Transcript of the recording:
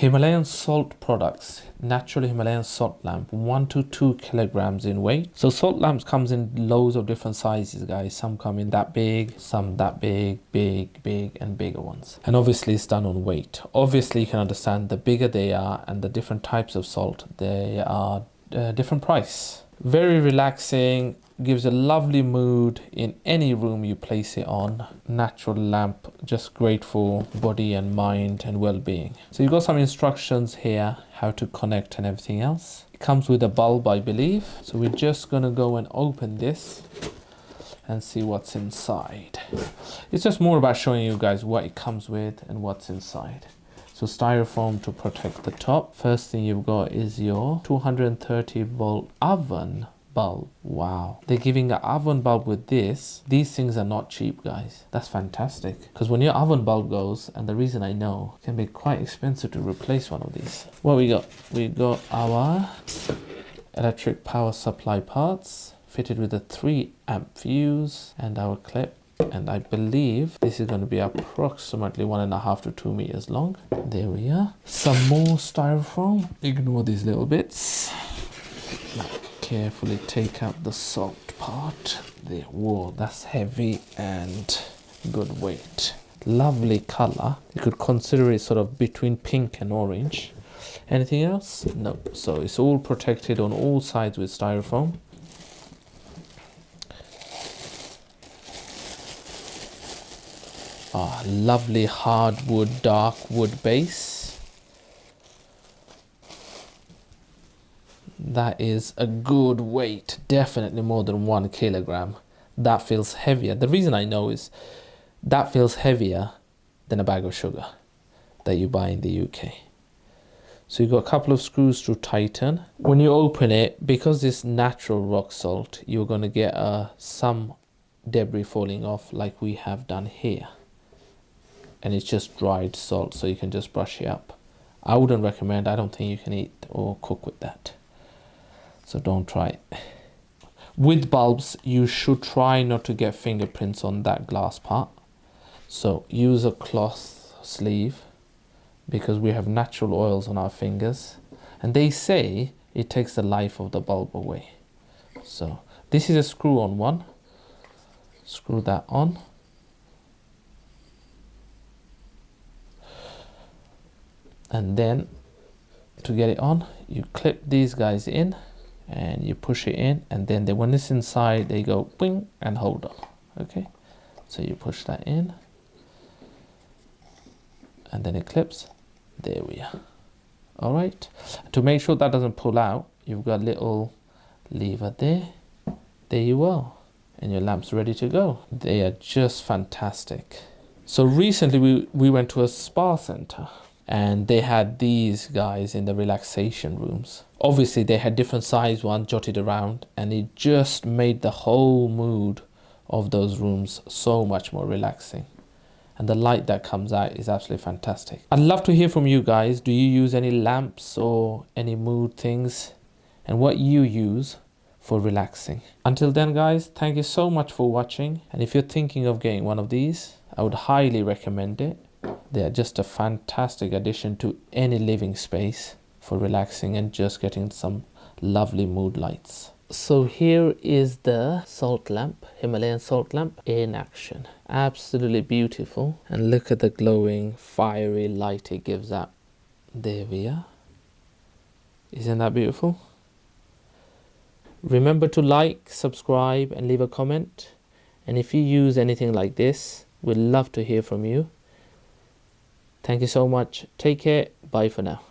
Himalayan salt products, Natural Himalayan Salt Lamp, 1 to 2 kilograms in weight. So salt lamps comes in loads of different sizes, guys. Some come in that big, some that big, big, and bigger ones. And obviously it's done on weight. Obviously you can understand the bigger they are and the different types of salt, they are different price. Very relaxing, gives a lovely mood in any room you place it on. Natural lamp, just great for body and mind and well-being. So you've got some instructions here how to connect and everything else. It comes with a bulb, I believe. So we're just gonna go and open this and see what's inside. It's just more about showing you guys what it comes with and what's inside. So styrofoam to protect the top. First thing you've got is your 230 volt oven bulb. Wow, they're giving an oven bulb with this. These things are not cheap, guys. That's fantastic, because when your oven bulb goes, and the reason I know, it can be quite expensive to replace one of these. What we got our electric power supply parts fitted with a 3 amp fuse and our clip. And I believe this is going to be approximately 1.5 to 2 meters long. There we are. Some more styrofoam. Ignore these little bits. Carefully take out the salt part. There. Whoa, that's heavy and good weight. Lovely color. You could consider it sort of between pink and orange. Anything else? No. So it's all protected on all sides with styrofoam. Lovely hardwood, dark wood base. That is a good weight, definitely more than 1 kilogram. That feels heavier. The reason I know is that feels heavier than a bag of sugar that you buy in the UK. So you've got a couple of screws to tighten. When you open it, because it's natural rock salt, you're going to get some debris falling off like we have done here. And it's just dried salt, so you can just brush it up. I wouldn't recommend. I don't think you can eat or cook with that, so don't try it. With bulbs, you should try not to get fingerprints on that glass part, so use a cloth sleeve, because we have natural oils on our fingers and they say it takes the life of the bulb away. So this is a screw on one. Screw that on. And then to get it on, you clip these guys in and you push it in, and then when it's inside, they go bing and hold on. Okay, so you push that in and then it clips. There we are. All right, to make sure that doesn't pull out, you've got a little lever there. There you are, and your lamp's ready to go. They are just fantastic. So recently we went to a spa center, and they had these guys in the relaxation rooms. Obviously they had different size ones jotted around, and it just made the whole mood of those rooms so much more relaxing. And the light that comes out is absolutely fantastic. I'd love to hear from you guys. Do you use any lamps or any mood things, and what you use for relaxing? Until then, guys, thank you so much for watching. And if you're thinking of getting one of these, I would highly recommend it. They are just a fantastic addition to any living space for relaxing and just getting some lovely mood lights. So here is the salt lamp, Himalayan salt lamp in action. Absolutely beautiful. And look at the glowing fiery light it gives out. There we are. Isn't that beautiful? Remember to like, subscribe and leave a comment. And if you use anything like this, we'd love to hear from you. Thank you so much. Take care. Bye for now.